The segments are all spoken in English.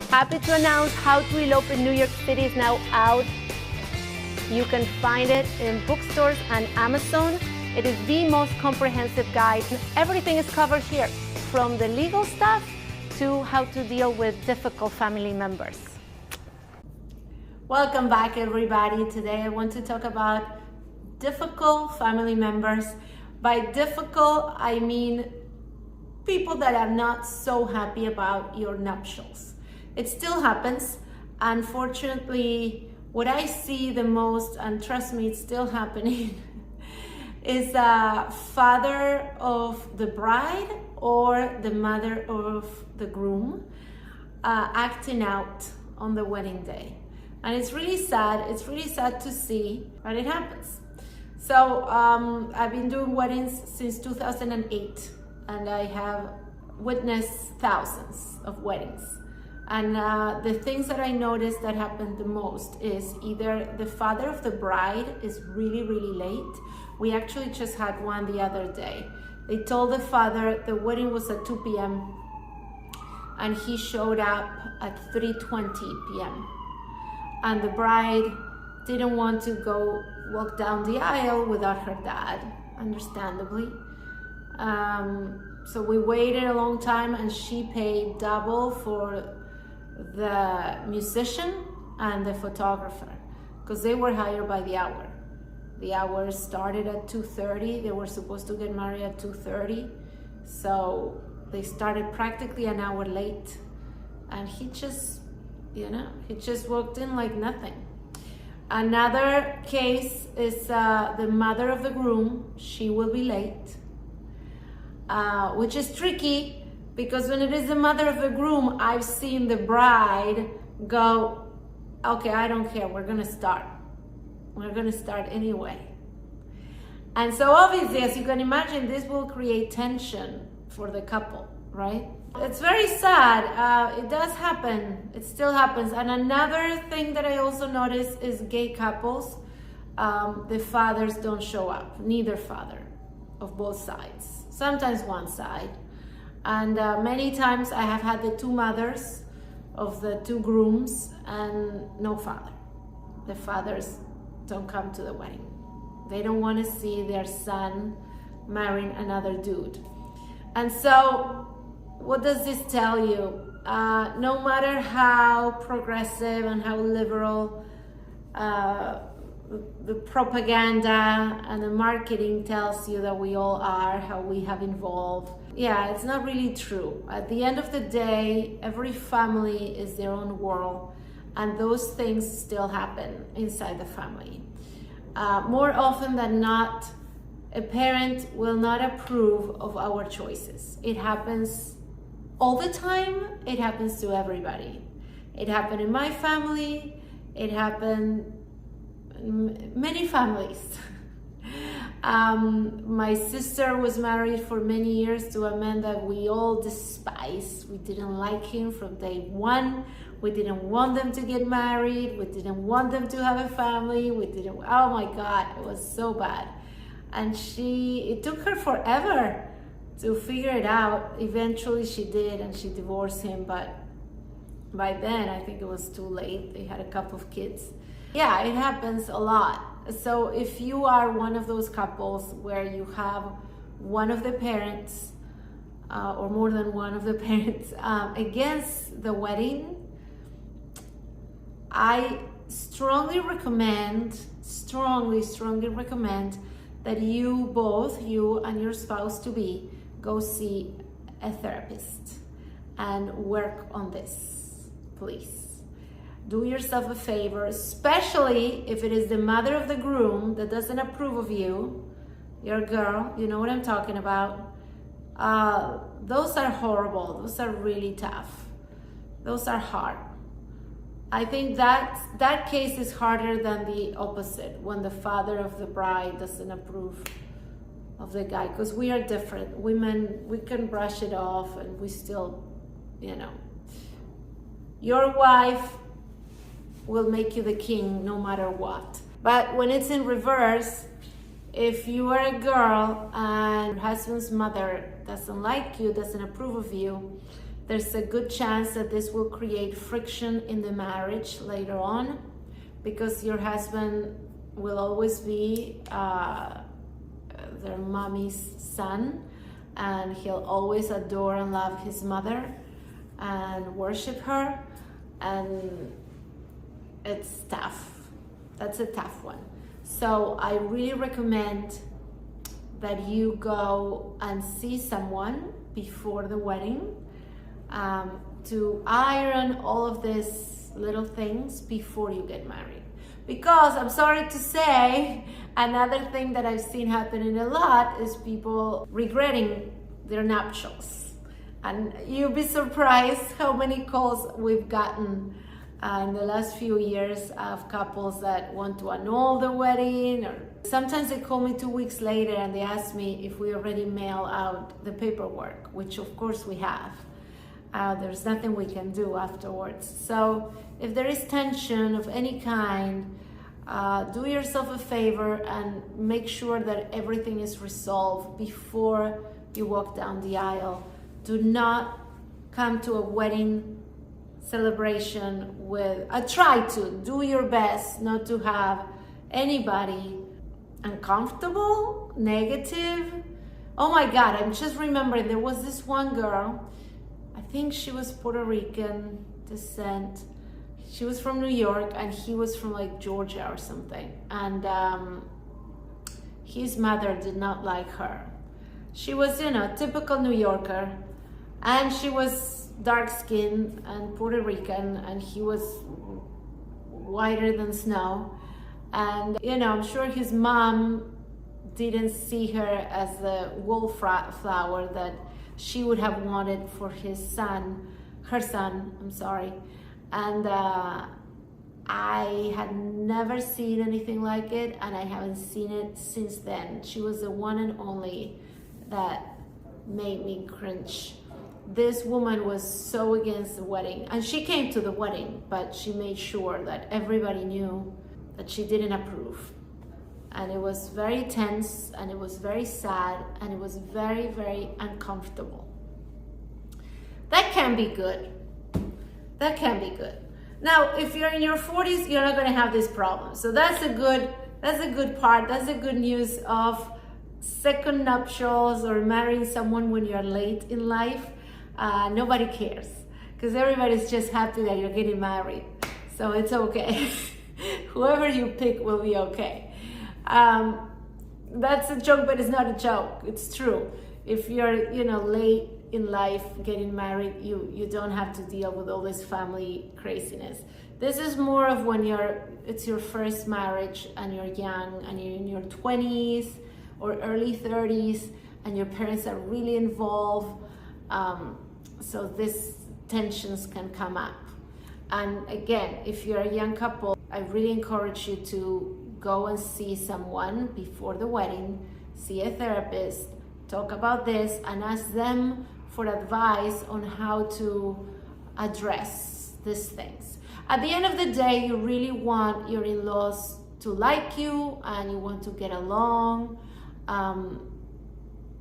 Happy to announce How to Elope in New York City is now out. You can find it in bookstores and Amazon. It is the most comprehensive guide. Everything is covered here, from the legal stuff to how to deal with difficult family members. Welcome back, everybody. Today I want to talk about difficult family members. By difficult, I mean people that are not so happy about your nuptials. It still happens. Unfortunately, what I see the most, and trust me, it's still happening, is a father of the bride or the mother of the groom acting out on the wedding day. And it's really sad. It's really sad to see, but it happens. So I've been doing weddings since 2008, and I have witnessed thousands of weddings. And the things that I noticed that happened the most is either the father of the bride is really, really late. We actually just had one the other day. They told the father the wedding was at 2 p.m. and he showed up at 3:20 p.m. And the bride didn't want to go walk down the aisle without her dad, understandably. So we waited a long time, and she paid double for the musician and the photographer because they were hired by the hour. The hour started at 2:30. They were supposed to get married at 2:30. So they started practically an hour late, and he just walked in like nothing. Another case is the mother of the groom. She will be late, which is tricky because when it is the mother of the groom, I've seen the bride go, okay, I don't care, we're gonna start. We're gonna start anyway. And so obviously, as you can imagine, this will create tension for the couple, right? It's very sad. It does happen. It still happens. And another thing that I also notice is gay couples. The fathers don't show up, neither father of both sides, sometimes one side. And many times I have had the two mothers of the two grooms and no father. The fathers don't come to the wedding. They don't want to see their son marrying another dude. And so what does this tell you? No matter how progressive and how liberal the propaganda and the marketing tells you that we all are, how we have evolved, yeah, it's not really true. At the end of the day, every family is their own world, and those things still happen inside the family. More often than not, a parent will not approve of our choices. It happens all the time. It happens to everybody. It happened in my family. It happened in many families. My sister was married for many years to a man that we all despised. We didn't like him from day one. We didn't want them to get married. We didn't want them to have a family. Oh my God, it was so bad. And it took her forever to figure it out. Eventually she did, and she divorced him, but by then I think it was too late. They had a couple of kids. Yeah, it happens a lot. So if you are one of those couples where you have one of the parents or more than one of the parents against the wedding, I strongly recommend that you and your spouse to be, go see a therapist and work on this, please. Do yourself a favor, especially if it is the mother of the groom that doesn't approve of you. You're a girl, you know what I'm talking about. Those are horrible. Those are really tough. Those are hard. I think that case is harder than the opposite, when the father of the bride doesn't approve of the guy, because we are different. Women, we can brush it off, and we still, your wife will make you the king no matter what. But when it's in reverse, if you are a girl and your husband's mother doesn't like you, doesn't approve of you, there's a good chance that this will create friction in the marriage later on, because your husband will always be their mommy's son, and he'll always adore and love his mother and worship her, and it's tough. That's a tough one. So I really recommend that you go and see someone before the wedding, to iron all of these little things before you get married. Because I'm sorry to say, another thing that I've seen happening a lot is people regretting their nuptials. And you'll be surprised how many calls we've gotten in the last few years of couples that want to annul the wedding, or sometimes they call me 2 weeks later and they ask me if we already mail out the paperwork, which of course we have. There's nothing we can do afterwards. So if there is tension of any kind, do yourself a favor and make sure that everything is resolved before you walk down the aisle. Do not come to a wedding celebration with, try to do your best not to have anybody uncomfortable, negative. Oh my God, I'm just remembering there was this one girl, I think she was Puerto Rican descent. She was from New York and he was from like Georgia or something. And his mother did not like her. She was, typical New Yorker, and she was dark skinned and Puerto Rican, and he was whiter than snow. And, I'm sure his mom didn't see her as the wallflower that she would have wanted for her son, I'm sorry. And I had never seen anything like it, and I haven't seen it since then. She was the one and only that made me cringe. This woman was so against the wedding, and she came to the wedding, but she made sure that everybody knew that she didn't approve. And it was very tense, and it was very sad, and it was very, very uncomfortable. That can be good. That can be good. Now, if you're in your 40s, you're not going to have this problem. So that's a good part. That's the good news of second nuptials or marrying someone when you're late in life. Nobody cares, because everybody's just happy that you're getting married. So it's okay. Whoever you pick will be okay. That's a joke, but it's not a joke. It's true. If you're, late in life getting married, you don't have to deal with all this family craziness. This is more of when it's your first marriage and you're young and you're in your 20s or early 30s and your parents are really involved. So these tensions can come up. And again, if you're a young couple, I really encourage you to go and see someone before the wedding, see a therapist, talk about this, and ask them for advice on how to address these things. At the end of the day, you really want your in-laws to like you and you want to get along.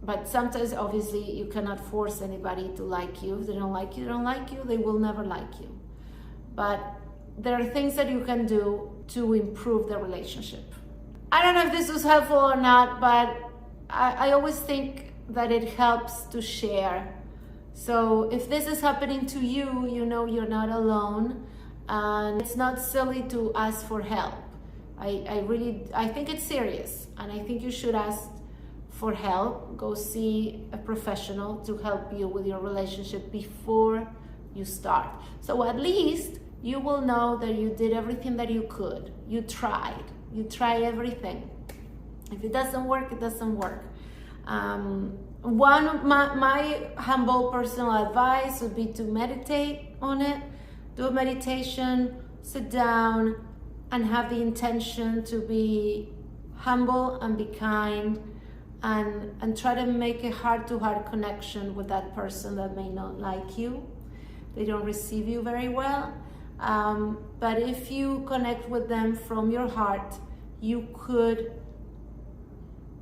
But sometimes, obviously, you cannot force anybody to like you. If they don't like you, they don't like you. They will never like you. But there are things that you can do to improve the relationship. I don't know if this was helpful or not, but I always think that it helps to share. So if this is happening to you, you're not alone, and it's not silly to ask for help. I think it's serious, and I think you should ask for help. Go see a professional to help you with your relationship before you start. So at least you will know that you did everything that you could. You tried. You try everything. If it doesn't work, it doesn't work. One of my humble personal advice would be to meditate on it. Do a meditation, sit down, and have the intention to be humble and be kind, and try to make a heart-to-heart connection with that person that may not like you. They don't receive you very well. But if you connect with them from your heart, you could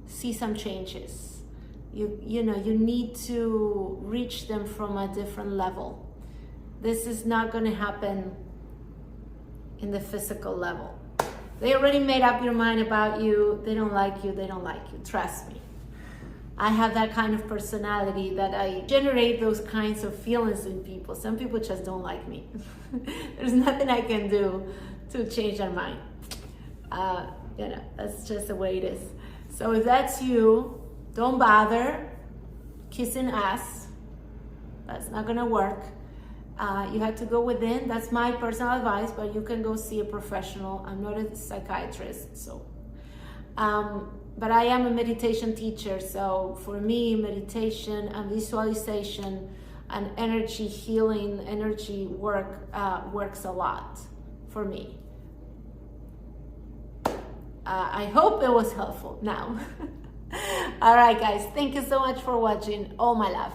see some changes You know, you need to reach them from a different level. This is not going to happen in the physical level. They already made up your mind about you. They don't like you. They don't like you. Trust me. I have that kind of personality that I generate those kinds of feelings in people. Some people just don't like me. There's nothing I can do to change their mind. You know, that's just the way it is. So if that's you, don't bother kissing ass. That's not gonna work. You have to go within. That's my personal advice, but you can go see a professional. I'm not a psychiatrist, so. But I am a meditation teacher, so for me, meditation and visualization and energy healing, energy work works a lot for me. I hope it was helpful now. All right, guys, thank you so much for watching. All my love.